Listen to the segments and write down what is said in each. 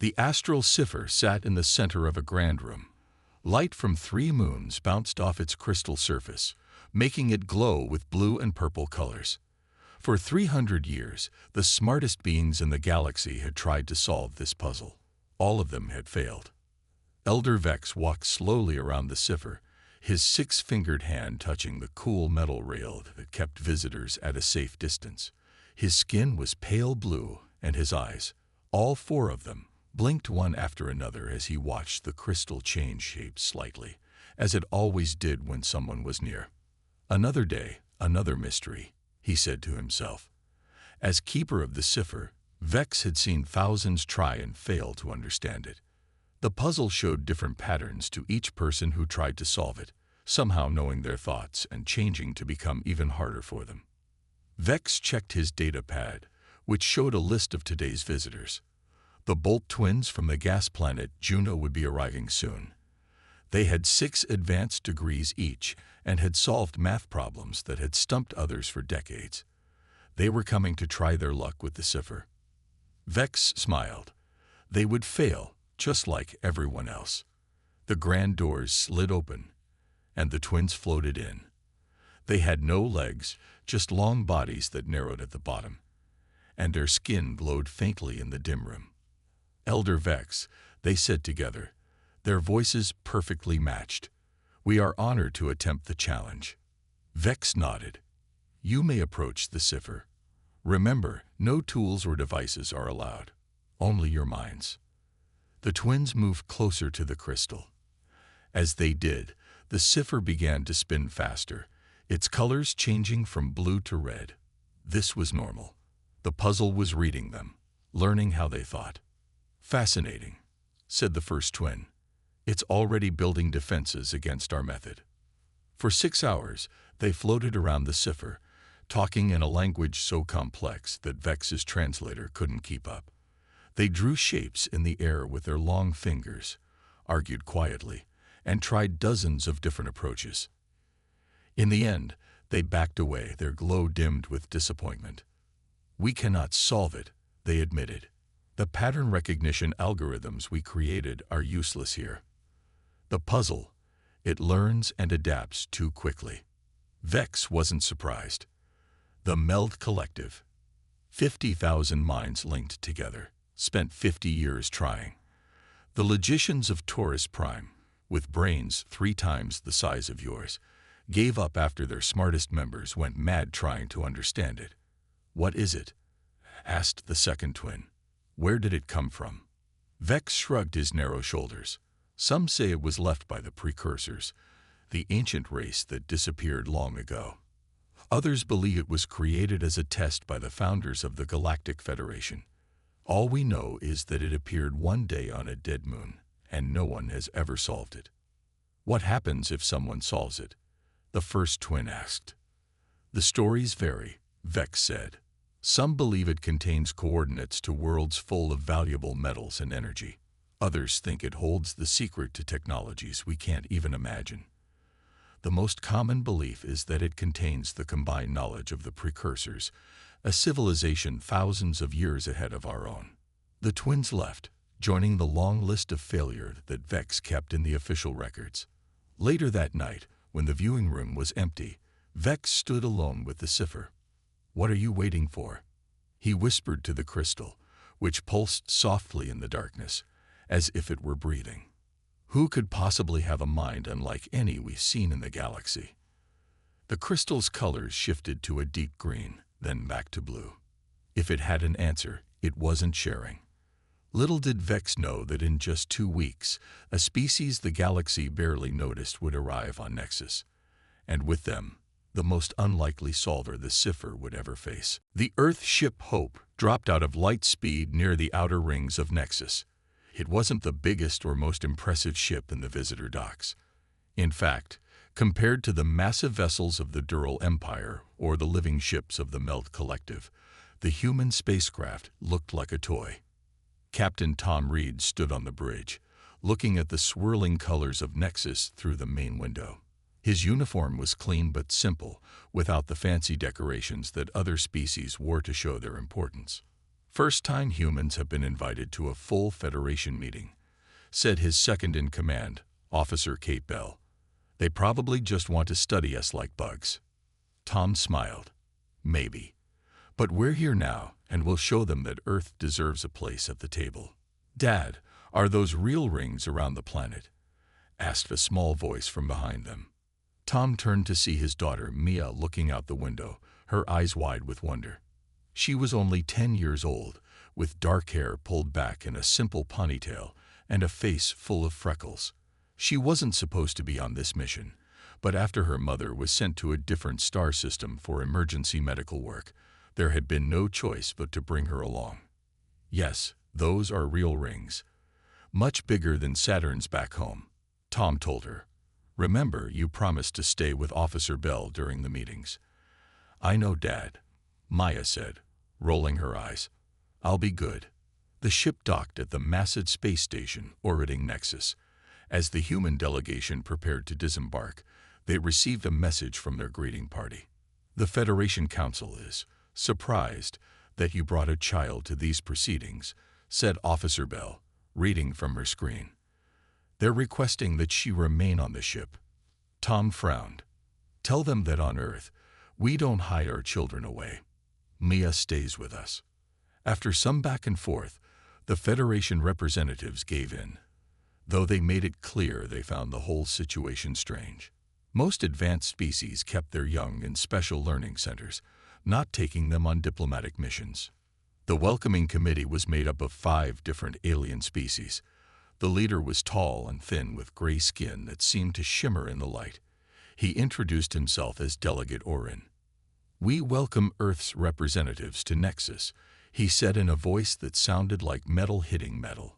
The astral cipher sat in the center of a grand room. Light from 3 moons bounced off its crystal surface, making it glow with blue and purple colors. For 300 years, the smartest beings in the galaxy had tried to solve this puzzle. All of them had failed. Elder Vex walked slowly around the cipher, his 6-fingered hand touching the cool metal rail that kept visitors at a safe distance. His skin was pale blue, and his eyes, all 4 of them, blinked one after another as he watched the crystal change shape slightly, as it always did when someone was near. Another day, another mystery, he said to himself. As keeper of the cipher, Vex had seen thousands try and fail to understand it. The puzzle showed different patterns to each person who tried to solve it, somehow knowing their thoughts and changing to become even harder for them. Vex checked his data pad, which showed a list of today's visitors. The Bolt twins from the gas planet Juno would be arriving soon. They had 6 advanced degrees each and had solved math problems that had stumped others for decades. They were coming to try their luck with the cipher. Vex smiled. They would fail, just like everyone else. The grand doors slid open, and the twins floated in. They had no legs, just long bodies that narrowed at the bottom, and their skin glowed faintly in the dim room. Elder Vex, they said together, their voices perfectly matched. We are honored to attempt the challenge. Vex nodded. You may approach the cipher. Remember, no tools or devices are allowed, only your minds. The twins moved closer to the crystal. As they did, the cipher began to spin faster, its colors changing from blue to red. This was normal. The puzzle was reading them, learning how they thought. Fascinating, said the first twin. It's already building defenses against our method. For 6 hours, they floated around the cipher, talking in a language so complex that Vex's translator couldn't keep up. They drew shapes in the air with their long fingers, argued quietly, and tried dozens of different approaches. In the end, they backed away, their glow dimmed with disappointment. We cannot solve it, they admitted. The pattern recognition algorithms we created are useless here. The puzzle, it learns and adapts too quickly. Vex wasn't surprised. The Meld Collective, 50,000 minds linked together, spent 50 years trying. The logicians of Taurus Prime, with brains 3 times the size of yours, gave up after their smartest members went mad trying to understand it. What is it? Asked the second twin. Where did it come from? Vex shrugged his narrow shoulders. Some say it was left by the precursors, the ancient race that disappeared long ago. Others believe it was created as a test by the founders of the Galactic Federation. All we know is that it appeared one day on a dead moon, and no one has ever solved it. What happens if someone solves it? The first twin asked. The stories vary, Vex said. Some believe it contains coordinates to worlds full of valuable metals and energy. Others think it holds the secret to technologies we can't even imagine. The most common belief is that it contains the combined knowledge of the precursors, a civilization thousands of years ahead of our own. The twins left, joining the long list of failure that Vex kept in the official records. Later that night, when the viewing room was empty, Vex stood alone with the cipher. What are you waiting for? He whispered to the crystal, which pulsed softly in the darkness, as if it were breathing. Who could possibly have a mind unlike any we've seen in the galaxy? The crystal's colors shifted to a deep green, then back to blue. If it had an answer, it wasn't sharing. Little did Vex know that in just 2 weeks, a species the galaxy barely noticed would arrive on Nexus, and with them, the most unlikely solver the cipher would ever face. The Earth ship Hope dropped out of light speed near the outer rings of Nexus. It wasn't the biggest or most impressive ship in the visitor docks. In fact, compared to the massive vessels of the Dural Empire or the living ships of the Meld Collective, the human spacecraft looked like a toy. Captain Tom Reed stood on the bridge, looking at the swirling colors of Nexus through the main window. His uniform was clean but simple, without the fancy decorations that other species wore to show their importance. First time humans have been invited to a full Federation meeting, said his second-in-command, Officer Kate Bell. They probably just want to study us like bugs. Tom smiled. Maybe. But we're here now, and we'll show them that Earth deserves a place at the table. Dad, are those real rings around the planet? Asked a small voice from behind them. Tom turned to see his daughter, Mia, looking out the window, her eyes wide with wonder. She was only 10 years old, with dark hair pulled back in a simple ponytail and a face full of freckles. She wasn't supposed to be on this mission, but after her mother was sent to a different star system for emergency medical work, there had been no choice but to bring her along. Yes, those are real rings. Much bigger than Saturn's back home, Tom told her. Remember, you promised to stay with Officer Bell during the meetings. I know, Dad, Maya said, rolling her eyes. I'll be good. The ship docked at the massive space station orbiting Nexus. As the human delegation prepared to disembark, they received a message from their greeting party. The Federation Council is surprised that you brought a child to these proceedings, said Officer Bell, reading from her screen. They're requesting that she remain on the ship. Tom frowned. Tell them that on Earth, we don't hide our children away. Mia stays with us. After some back and forth, the Federation representatives gave in, though they made it clear they found the whole situation strange. Most advanced species kept their young in special learning centers, not taking them on diplomatic missions. The welcoming committee was made up of 5 different alien species. The leader was tall and thin with gray skin that seemed to shimmer in the light. He introduced himself as Delegate Orin. We welcome Earth's representatives to Nexus, he said in a voice that sounded like metal hitting metal.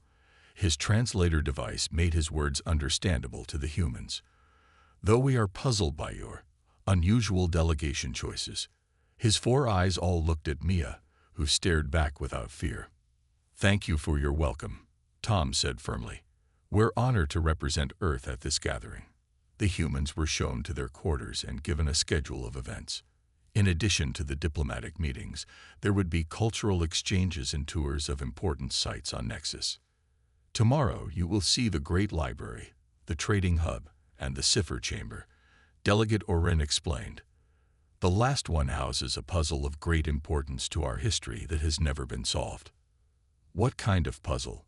His translator device made his words understandable to the humans. Though we are puzzled by your unusual delegation choices. His 4 eyes all looked at Mia, who stared back without fear. Thank you for your welcome, Tom said firmly. We're honored to represent Earth at this gathering. The humans were shown to their quarters and given a schedule of events. In addition to the diplomatic meetings, there would be cultural exchanges and tours of important sites on Nexus. Tomorrow you will see the Great Library, the Trading Hub, and the Cipher Chamber, Delegate Orin explained. The last one houses a puzzle of great importance to our history that has never been solved. What kind of puzzle?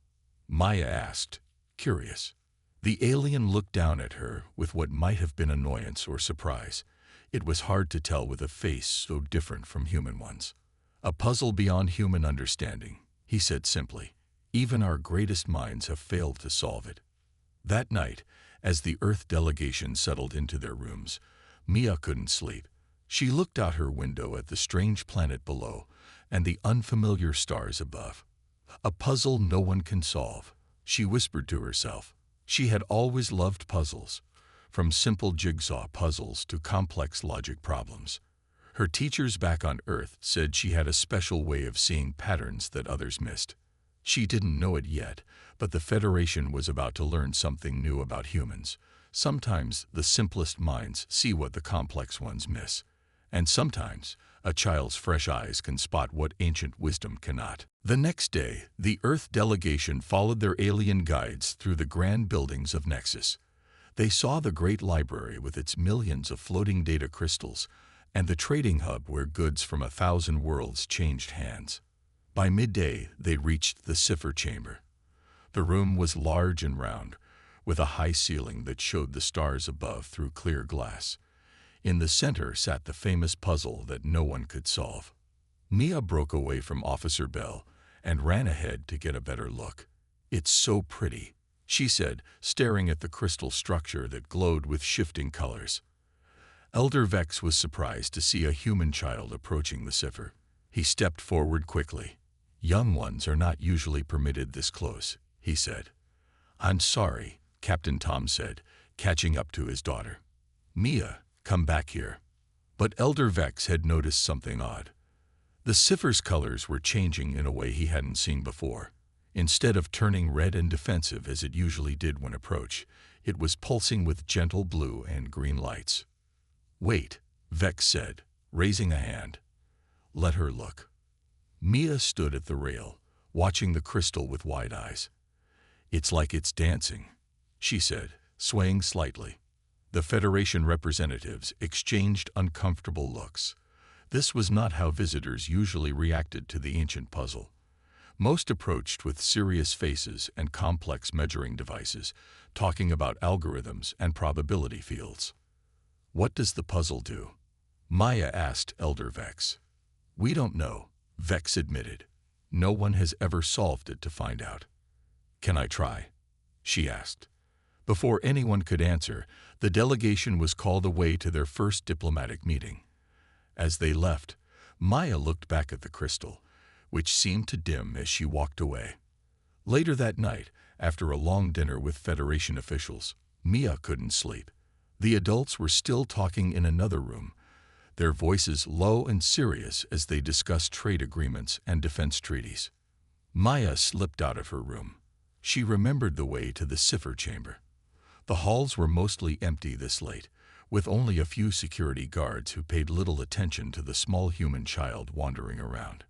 Maya asked, curious. The alien looked down at her with what might have been annoyance or surprise. It was hard to tell with a face so different from human ones. A puzzle beyond human understanding, he said simply. Even our greatest minds have failed to solve it. That night, as the Earth delegation settled into their rooms, Mia couldn't sleep. She looked out her window at the strange planet below and the unfamiliar stars above. A puzzle no one can solve, she whispered to herself. She had always loved puzzles, from simple jigsaw puzzles to complex logic problems. Her teachers back on Earth said she had a special way of seeing patterns that others missed. She didn't know it yet, but the Federation was about to learn something new about humans. Sometimes the simplest minds see what the complex ones miss. And sometimes a child's fresh eyes can spot what ancient wisdom cannot. The next day, the Earth delegation followed their alien guides through the grand buildings of Nexus. They saw the Great Library with its millions of floating data crystals and the trading hub where goods from 1,000 worlds changed hands. By midday, they reached the Cipher Chamber. The room was large and round, with a high ceiling that showed the stars above through clear glass. In the center sat the famous puzzle that no one could solve. Mia broke away from Officer Bell and ran ahead to get a better look. It's so pretty, she said, staring at the crystal structure that glowed with shifting colors. Elder Vex was surprised to see a human child approaching the cipher. He stepped forward quickly. Young ones are not usually permitted this close, he said. I'm sorry, Captain Tom said, catching up to his daughter. Mia, come back here. But Elder Vex had noticed something odd. The cipher's colors were changing in a way he hadn't seen before. Instead of turning red and defensive as it usually did when approached, it was pulsing with gentle blue and green lights. Wait, Vex said, raising a hand. Let her look. Mia stood at the rail, watching the crystal with wide eyes. "It's like it's dancing," she said, swaying slightly. The Federation representatives exchanged uncomfortable looks. This was not how visitors usually reacted to the ancient puzzle. Most approached with serious faces and complex measuring devices, talking about algorithms and probability fields. "What does the puzzle do?" Maya asked Elder Vex. "We don't know," Vex admitted. "No one has ever solved it to find out." "Can I try?" she asked. Before anyone could answer, the delegation was called away to their first diplomatic meeting. As they left, Maya looked back at the crystal, which seemed to dim as she walked away. Later that night, after a long dinner with Federation officials, Mia couldn't sleep. The adults were still talking in another room, their voices low and serious as they discussed trade agreements and defense treaties. Maya slipped out of her room. She remembered the way to the cipher chamber. The halls were mostly empty this late, with only a few security guards who paid little attention to the small human child wandering around.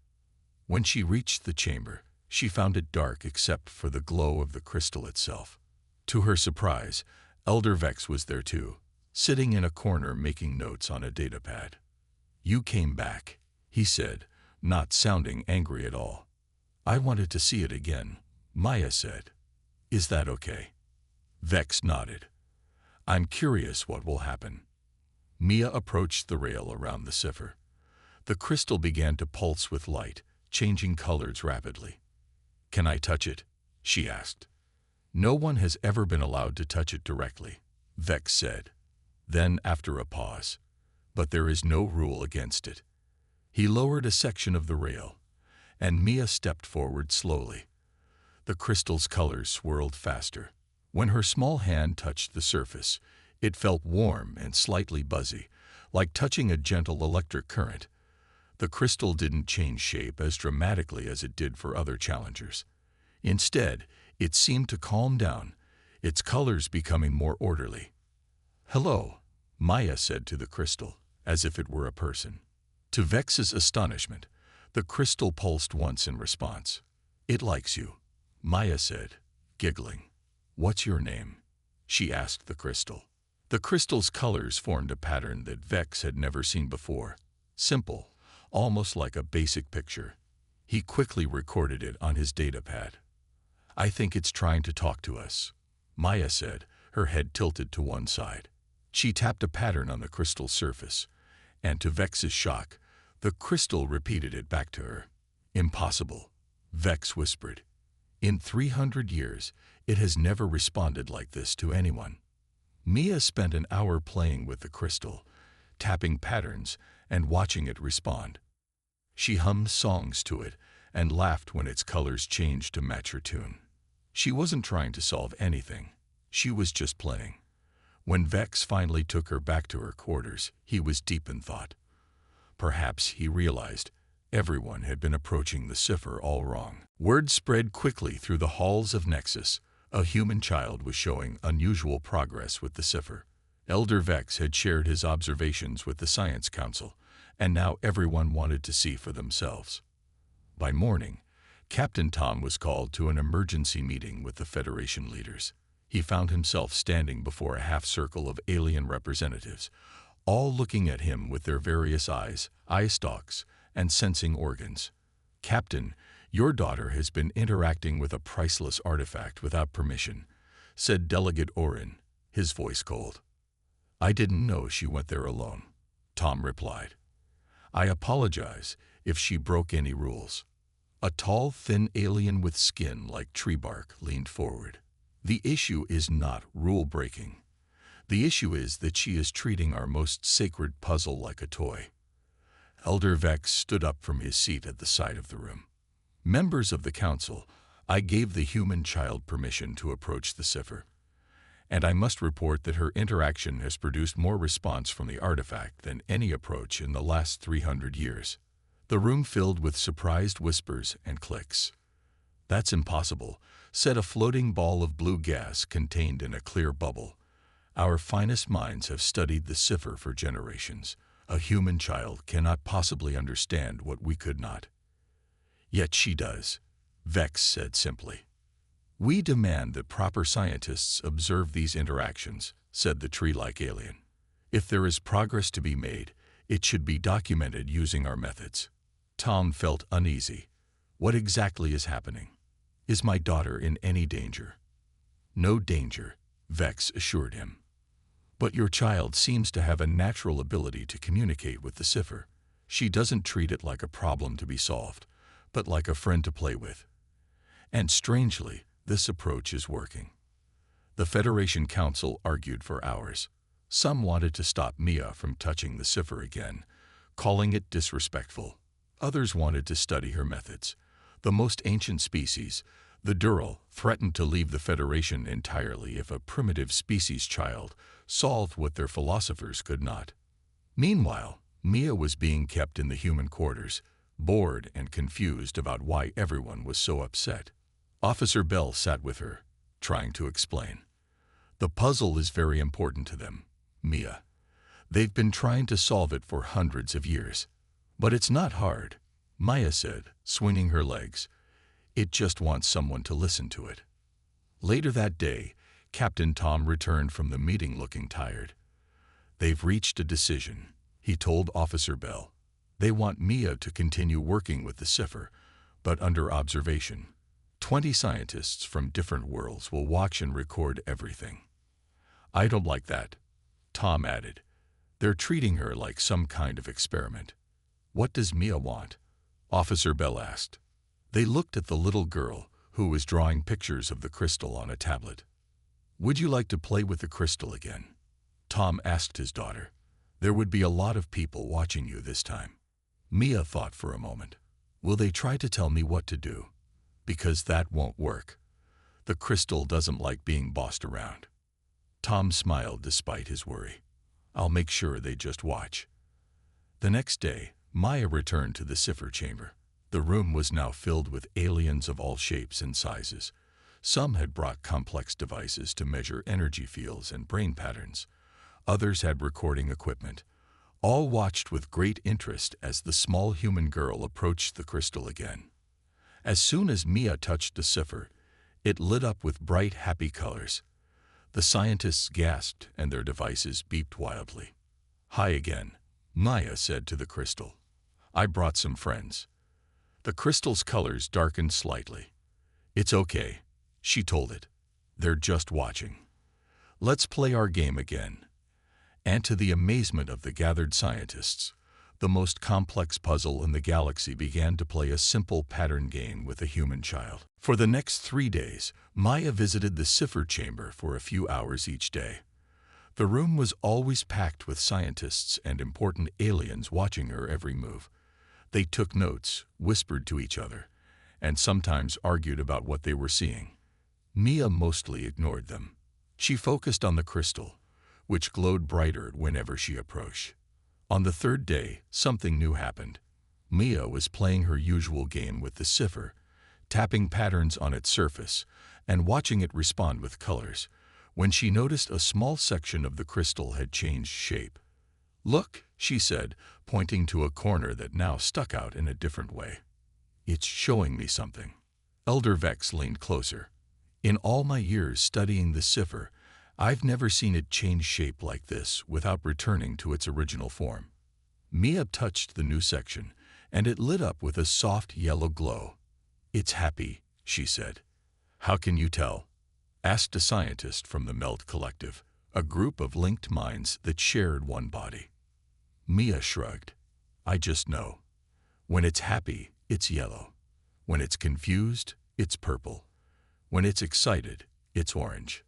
When she reached the chamber, she found it dark except for the glow of the crystal itself. To her surprise, Elder Vex was there too, sitting in a corner making notes on a datapad. "You came back," he said, not sounding angry at all. "I wanted to see it again," Maya said. "Is that okay?" Vex nodded. "I'm curious what will happen." Mia approached the rail around the cipher. The crystal began to pulse with light, changing colors rapidly. "Can I touch it?" she asked. "No one has ever been allowed to touch it directly," Vex said. Then, after a pause, "But there is no rule against it." He lowered a section of the rail, and Mia stepped forward slowly. The crystal's colors swirled faster. When her small hand touched the surface, it felt warm and slightly buzzy, like touching a gentle electric current. The crystal didn't change shape as dramatically as it did for other challengers. Instead, it seemed to calm down, its colors becoming more orderly. "Hello," Maya said to the crystal, as if it were a person. To Vex's astonishment, the crystal pulsed once in response. "It likes you," Maya said, giggling. "What's your name?" she asked the crystal. The crystal's colors formed a pattern that Vex had never seen before. Simple, almost like a basic picture. He quickly recorded it on his datapad. "I think it's trying to talk to us," Maya said, her head tilted to one side. She tapped a pattern on the crystal's surface, and to Vex's shock, the crystal repeated it back to her. "Impossible," Vex whispered. "In 300 years, it has never responded like this to anyone." Mia spent an hour playing with the crystal, tapping patterns and watching it respond. She hummed songs to it and laughed when its colors changed to match her tune. She wasn't trying to solve anything. She was just playing. When Vex finally took her back to her quarters, he was deep in thought. Perhaps, he realized, everyone had been approaching the cipher all wrong. Word spread quickly through the halls of Nexus. A human child was showing unusual progress with the cipher. Elder Vex had shared his observations with the Science Council, and now everyone wanted to see for themselves. By morning, Captain Tom was called to an emergency meeting with the Federation leaders. He found himself standing before a half-circle of alien representatives, all looking at him with their various eyes, eye stalks, and sensing organs. "Captain, your daughter has been interacting with a priceless artifact without permission," said Delegate Orin, his voice cold. "I didn't know she went there alone," Tom replied. "I apologize if she broke any rules." A tall, thin alien with skin like tree bark leaned forward. "The issue is not rule-breaking. The issue is that she is treating our most sacred puzzle like a toy." Elder Vex stood up from his seat at the side of the room. "Members of the council, I gave the human child permission to approach the cipher, and I must report that her interaction has produced more response from the artifact than any approach in the last 300 years. The room filled with surprised whispers and clicks. "That's impossible," said a floating ball of blue gas contained in a clear bubble. "Our finest minds have studied the cipher for generations. A human child cannot possibly understand what we could not." Yet she does, Vex said simply. We demand that proper scientists observe these interactions, said the tree-like alien. If there is progress to be made, it should be documented using our methods. Tom felt uneasy. What exactly is happening? Is my daughter in any danger? No danger, Vex assured him. But your child seems to have a natural ability to communicate with the cipher. She doesn't treat it like a problem to be solved, but like a friend to play with. And strangely, this approach is working. The Federation Council argued for hours. Some wanted to stop Mia from touching the cipher again, calling it disrespectful. Others wanted to study her methods. The most ancient species, the Dural, threatened to leave the Federation entirely if a primitive species child solved what their philosophers could not. Meanwhile, Mia was being kept in the human quarters, bored and confused about why everyone was so upset. Officer Bell sat with her, trying to explain. The puzzle is very important to them, Mia. They've been trying to solve it for hundreds of years. But it's not hard, Maya said, swinging her legs. It just wants someone to listen to it. Later that day, Captain Tom returned from the meeting looking tired. They've reached a decision, he told Officer Bell. They want Mia to continue working with the cipher, but under observation. 20 scientists from different worlds will watch and record everything. I don't like that, Tom added. They're treating her like some kind of experiment. What does Mia want? Officer Bell asked. They looked at the little girl, who was drawing pictures of the crystal on a tablet. Would you like to play with the crystal again? Tom asked his daughter. There would be a lot of people watching you this time. Mia thought for a moment. Will they try to tell me what to do? Because that won't work. The crystal doesn't like being bossed around. Tom smiled despite his worry. I'll make sure they just watch. The next day, Maya returned to the cipher chamber. The room was now filled with aliens of all shapes and sizes. Some had brought complex devices to measure energy fields and brain patterns. Others had recording equipment. All watched with great interest as the small human girl approached the crystal again. As soon as Mia touched the cipher, it lit up with bright, happy colors. The scientists gasped and their devices beeped wildly. Hi again, Maya said to the crystal. I brought some friends. The crystal's colors darkened slightly. It's okay, she told it. They're just watching. Let's play our game again. And to the amazement of the gathered scientists, the most complex puzzle in the galaxy began to play a simple pattern game with a human child. For the next 3 days, Maya visited the cipher chamber for a few hours each day. The room was always packed with scientists and important aliens watching her every move. They took notes, whispered to each other, and sometimes argued about what they were seeing. Mia mostly ignored them. She focused on the crystal, which glowed brighter whenever she approached. On the 3rd day, something new happened. Mia was playing her usual game with the cipher, tapping patterns on its surface and watching it respond with colors, when she noticed a small section of the crystal had changed shape. Look, she said, pointing to a corner that now stuck out in a different way. It's showing me something. Elder Vex leaned closer. In all my years studying the cipher, I've never seen it change shape like this without returning to its original form. Mia touched the new section, and it lit up with a soft yellow glow. It's happy, she said. How can you tell? Asked a scientist from the Meld Collective, a group of linked minds that shared one body. Mia shrugged. I just know. When it's happy, it's yellow. When it's confused, it's purple. When it's excited, it's orange.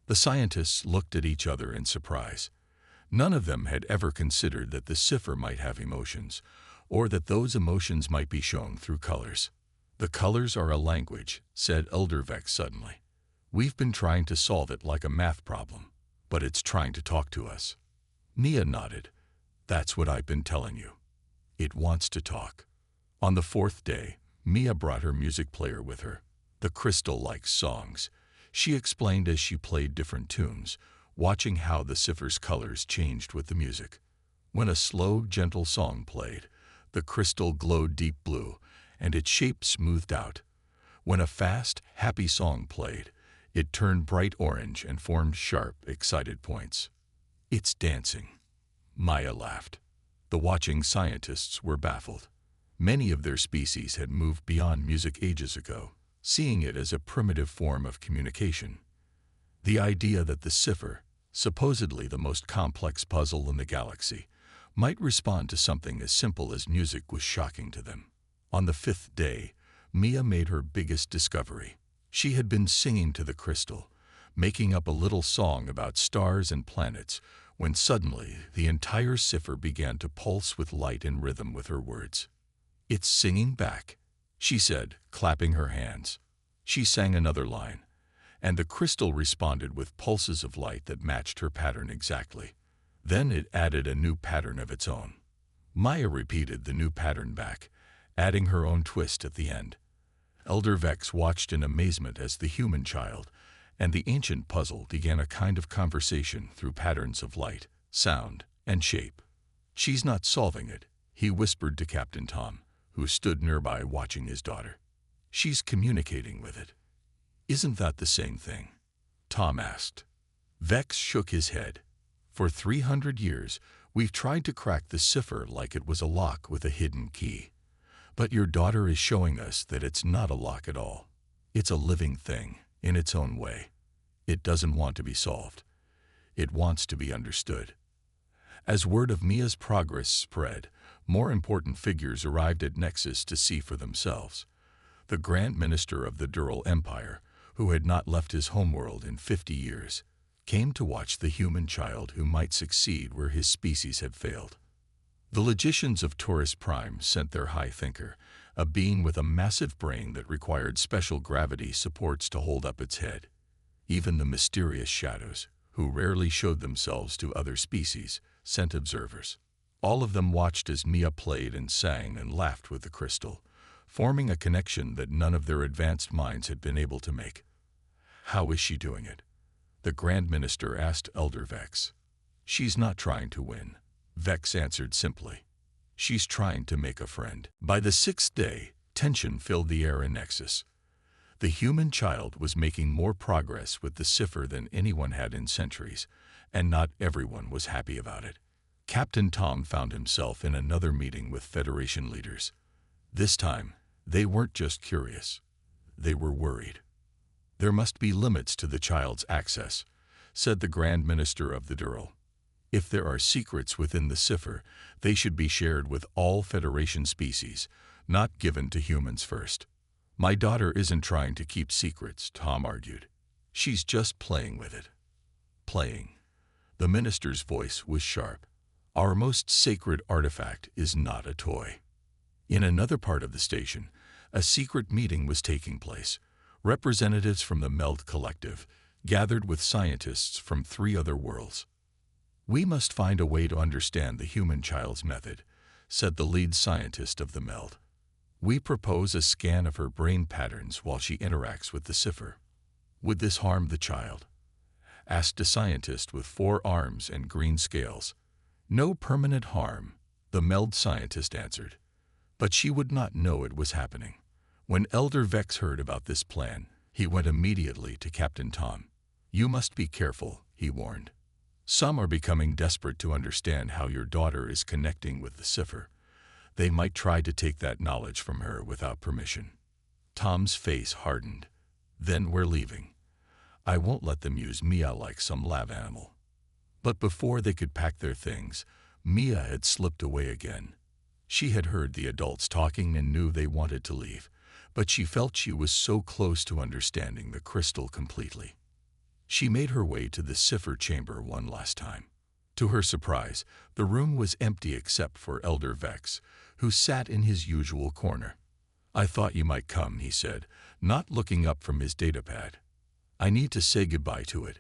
The scientists looked at each other in surprise. None of them had ever considered that the cipher might have emotions, or that those emotions might be shown through colors. The colors are a language, said Elder Vex suddenly. We've been trying to solve it like a math problem, but it's trying to talk to us. Mia nodded. That's what I've been telling you. It wants to talk. On the 4th day, Mia brought her music player with her. The crystal likes songs. She explained as she played different tunes, watching how the cipher's colors changed with the music. When a slow, gentle song played, the crystal glowed deep blue, and its shape smoothed out. When a fast, happy song played, it turned bright orange and formed sharp, excited points. "It's dancing," Maya laughed. The watching scientists were baffled. Many of their species had moved beyond music ages ago, seeing it as a primitive form of communication. The idea that the cipher, supposedly the most complex puzzle in the galaxy, might respond to something as simple as music was shocking to them. On the fifth day, Mia made her biggest discovery. She had been singing to the crystal, making up a little song about stars and planets, when suddenly the entire cipher began to pulse with light and rhythm with her words. "It's singing back," she said, clapping her hands. She sang another line, and the crystal responded with pulses of light that matched her pattern exactly. Then it added a new pattern of its own. Maya repeated the new pattern back, adding her own twist at the end. Elder Vex watched in amazement as the human child and the ancient puzzle began a kind of conversation through patterns of light, sound, and shape. "She's not solving it," he whispered to Captain Tom, who stood nearby watching his daughter. "She's communicating with it." "Isn't that the same thing?" Tom asked. Vex shook his head. "For 300 years, we've tried to crack the cipher like it was a lock with a hidden key. But your daughter is showing us that it's not a lock at all. It's a living thing, in its own way. It doesn't want to be solved. It wants to be understood." As word of Mia's progress spread, more important figures arrived at Nexus to see for themselves. The Grand Minister of the Dural Empire, who had not left his homeworld in 50 years, came to watch the human child who might succeed where his species had failed. The logicians of Taurus Prime sent their High Thinker, a being with a massive brain that required special gravity supports to hold up its head. Even the mysterious shadows, who rarely showed themselves to other species, sent observers. All of them watched as Mia played and sang and laughed with the crystal, forming a connection that none of their advanced minds had been able to make. "How is she doing it?" the Grand Minister asked Elder Vex. "She's not trying to win," Vex answered simply. "She's trying to make a friend." By the 6th day, tension filled the air in Nexus. The human child was making more progress with the cipher than anyone had in centuries, and not everyone was happy about it. Captain Tom found himself in another meeting with Federation leaders. This time, they weren't just curious. They were worried. "There must be limits to the child's access," said the Grand Minister of the Dural. "If there are secrets within the cipher, they should be shared with all Federation species, not given to humans first." "My daughter isn't trying to keep secrets," Tom argued. "She's just playing with it." "Playing." The minister's voice was sharp. "Our most sacred artifact is not a toy." In another part of the station, a secret meeting was taking place. Representatives from the Meld Collective gathered with scientists from 3 other worlds. "We must find a way to understand the human child's method," said the lead scientist of the Meld. "We propose a scan of her brain patterns while she interacts with the cipher." "Would this harm the child?" asked a scientist with 4 arms and green scales. "No permanent harm," the Meld scientist answered. "But she would not know it was happening." When Elder Vex heard about this plan, he went immediately to Captain Tom. "You must be careful," he warned. "Some are becoming desperate to understand how your daughter is connecting with the cipher. They might try to take that knowledge from her without permission." Tom's face hardened. "Then we're leaving. I won't let them use Mia like some lab animal." But before they could pack their things, Mia had slipped away again. She had heard the adults talking and knew they wanted to leave, but she felt she was so close to understanding the crystal completely. She made her way to the cipher chamber one last time. To her surprise, the room was empty except for Elder Vex, who sat in his usual corner. "I thought you might come," he said, not looking up from his datapad. "I need to say goodbye to it,"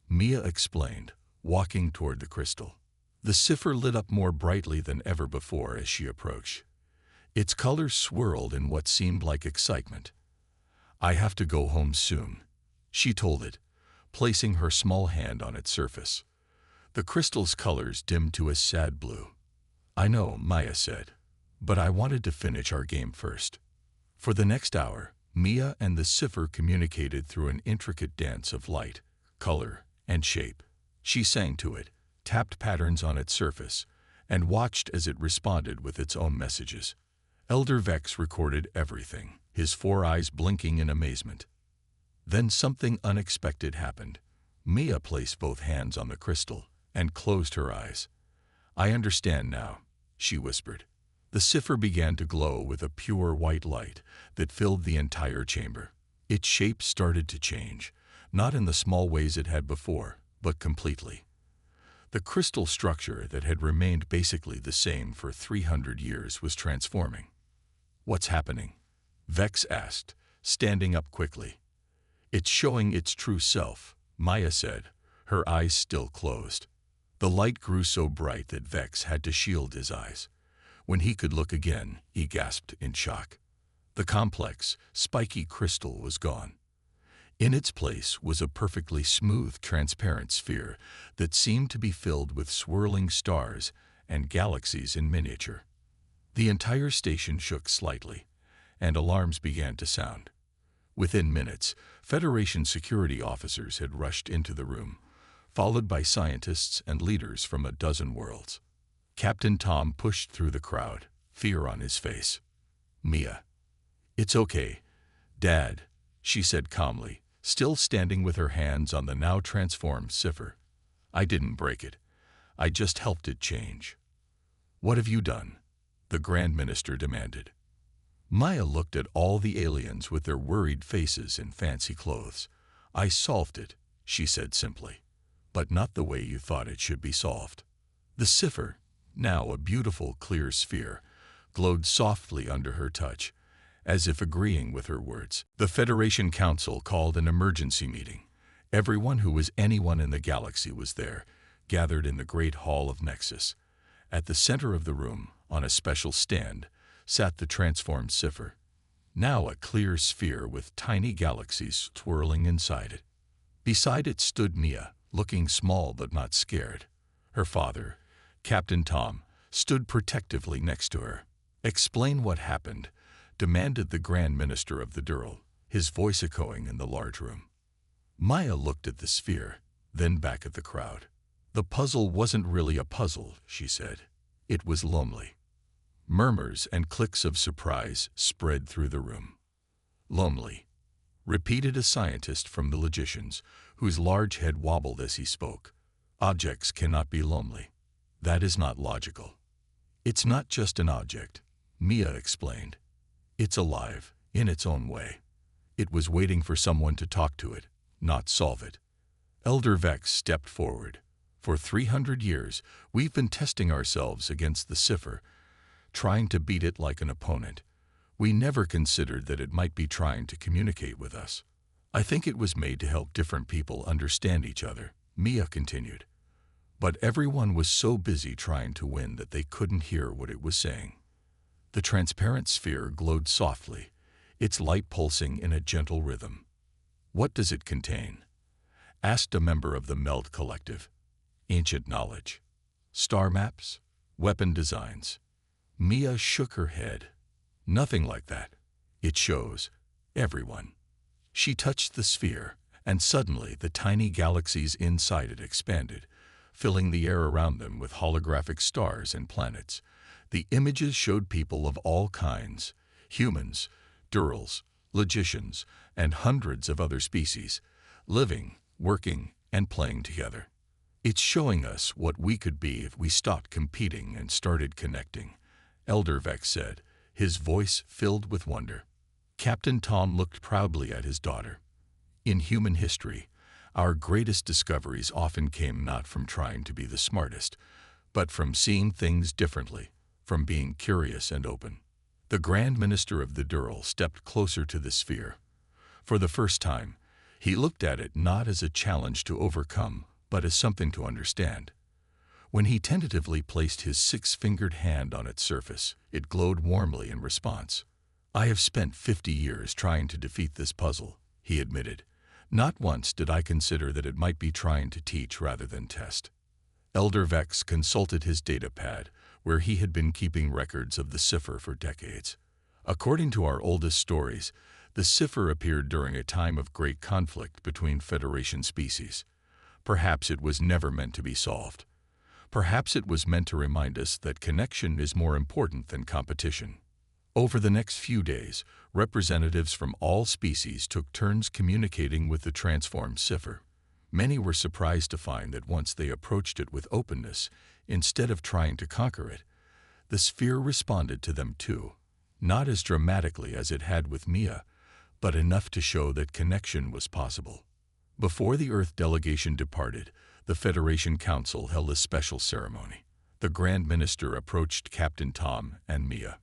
Mia explained, walking toward the crystal. The cipher lit up more brightly than ever before as she approached. Its colors swirled in what seemed like excitement. "I have to go home soon," she told it, placing her small hand on its surface. The crystal's colors dimmed to a sad blue. "I know," Maya said, "but I wanted to finish our game first." For the next hour, Mia and the cipher communicated through an intricate dance of light, color, and shape. She sang to it, tapped patterns on its surface, and watched as it responded with its own messages. Elder Vex recorded everything, his 4 eyes blinking in amazement. Then something unexpected happened. Mia placed both hands on the crystal and closed her eyes. "I understand now," she whispered. The cipher began to glow with a pure white light that filled the entire chamber. Its shape started to change, not in the small ways it had before, but completely. The crystal structure that had remained basically the same for 300 years was transforming. "What's happening?" Vex asked, standing up quickly. "It's showing its true self," Maya said, her eyes still closed. The light grew so bright that Vex had to shield his eyes. When he could look again, he gasped in shock. The complex, spiky crystal was gone. In its place was a perfectly smooth, transparent sphere that seemed to be filled with swirling stars and galaxies in miniature. The entire station shook slightly, and alarms began to sound. Within minutes, Federation security officers had rushed into the room, followed by scientists and leaders from a dozen worlds. Captain Tom pushed through the crowd, fear on his face. "Mia." "It's okay, Dad," she said calmly, still standing with her hands on the now transformed cipher. "I didn't break it. I just helped it change." "What have you done?" the Grand Minister demanded. Maya looked at all the aliens with their worried faces and fancy clothes. "I solved it," she said simply, "but not the way you thought it should be solved." The cipher, now a beautiful clear sphere, glowed softly under her touch, as if agreeing with her words. The Federation Council called an emergency meeting. Everyone who was anyone in the galaxy was there, gathered in the Great Hall of Nexus. At the center of the room, on a special stand, sat the transformed cipher, now a clear sphere with tiny galaxies twirling inside it. Beside it stood Mia, looking small but not scared. Her father, Captain Tom, stood protectively next to her. "Explain what happened," demanded the Grand Minister of the Dural, his voice echoing in the large room. Maya looked at the sphere, then back at the crowd. "The puzzle wasn't really a puzzle," she said. "It was lonely." Murmurs and clicks of surprise spread through the room. "Lonely," repeated a scientist from the Logicians, whose large head wobbled as he spoke. "Objects cannot be lonely. That is not logical." "It's not just an object," Mia explained. "It's alive, in its own way. It was waiting for someone to talk to it, not solve it." Elder Vex stepped forward. "For 300 years, we've been testing ourselves against the cipher, trying to beat it like an opponent. We never considered that it might be trying to communicate with us. I think it was made to help different people understand each other," Mia continued. "But everyone was so busy trying to win that they couldn't hear what it was saying." The transparent sphere glowed softly, its light pulsing in a gentle rhythm. "What does it contain?" asked a member of the Meld Collective. "Ancient knowledge. Star maps? Weapon designs?" Mia shook her head. "Nothing like that. It shows everyone." She touched the sphere, and suddenly the tiny galaxies inside it expanded, filling the air around them with holographic stars and planets. The images showed people of all kinds, humans, Durals, Logicians, and hundreds of other species, living, working, and playing together. "It's showing us what we could be if we stopped competing and started connecting," Elder Vex said, his voice filled with wonder. Captain Tom looked proudly at his daughter. "In human history, our greatest discoveries often came not from trying to be the smartest, but from seeing things differently, from being curious and open." The Grand Minister of the Dural stepped closer to the sphere. For the first time, he looked at it not as a challenge to overcome, but as something to understand. When he tentatively placed his 6-fingered hand on its surface, it glowed warmly in response. "I have spent 50 years trying to defeat this puzzle," he admitted. "Not once did I consider that it might be trying to teach rather than test." Elder Vex consulted his data pad, where he had been keeping records of the cipher for decades. According to our oldest stories, the cipher appeared during a time of great conflict between Federation species. Perhaps it was never meant to be solved. Perhaps it was meant to remind us that connection is more important than competition. Over the next few days, representatives from all species took turns communicating with the transformed cipher. Many were surprised to find that once they approached it with openness, instead of trying to conquer it, the sphere responded to them too. Not as dramatically as it had with Mia, but enough to show that connection was possible. Before the Earth delegation departed, the Federation Council held a special ceremony. The Grand Minister approached Captain Tom and Mia.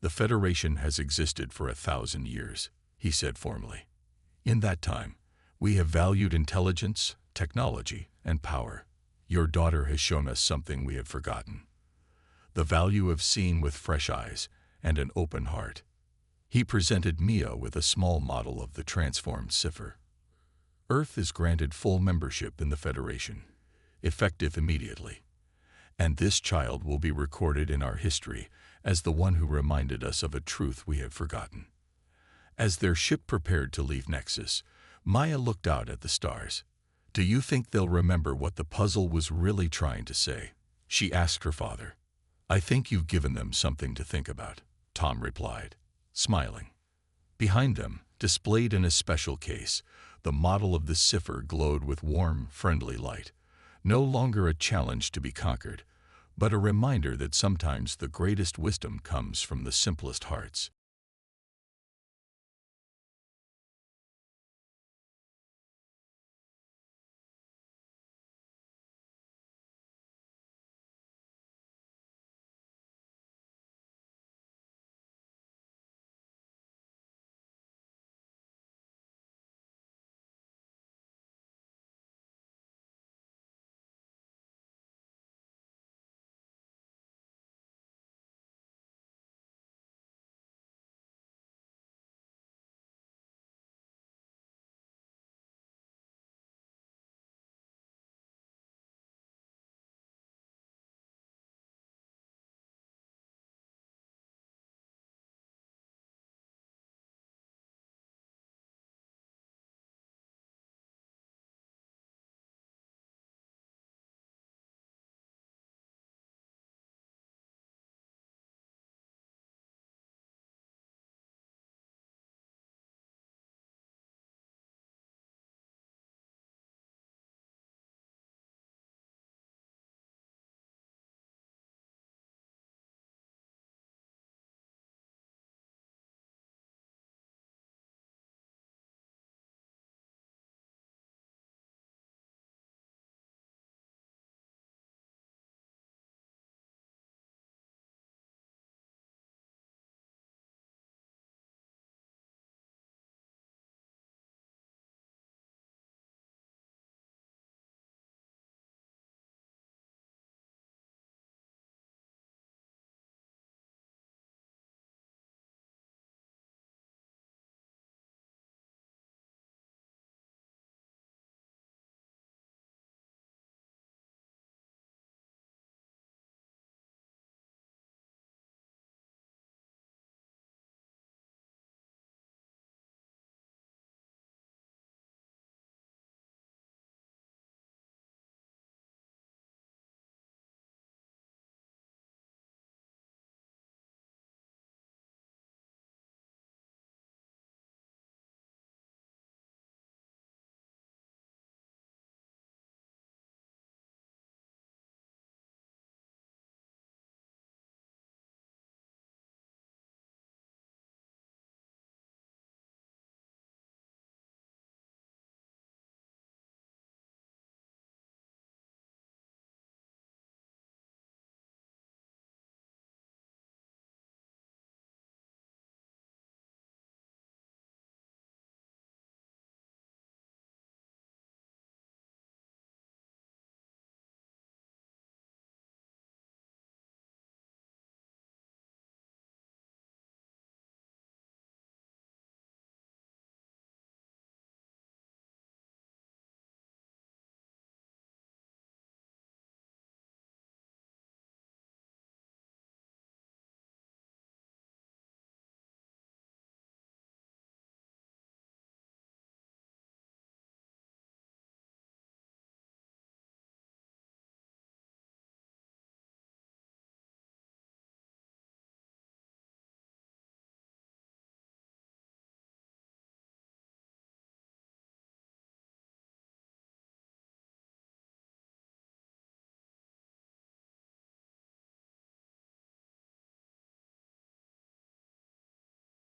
"The Federation has existed for 1,000 years," he said formally. "In that time, we have valued intelligence, technology, and power. Your daughter has shown us something we had forgotten: the value of seeing with fresh eyes and an open heart." He presented Mia with a small model of the transformed cipher. Earth is granted full membership in the Federation, effective immediately. And this child will be recorded in our history as the one who reminded us of a truth we had forgotten. As their ship prepared to leave Nexus, Maya looked out at the stars. "Do you think they'll remember what the puzzle was really trying to say?" she asked her father. "I think you've given them something to think about," Tom replied, smiling. Behind them, displayed in a special case, the model of the cipher glowed with warm, friendly light. No longer a challenge to be conquered, but a reminder that sometimes the greatest wisdom comes from the simplest hearts.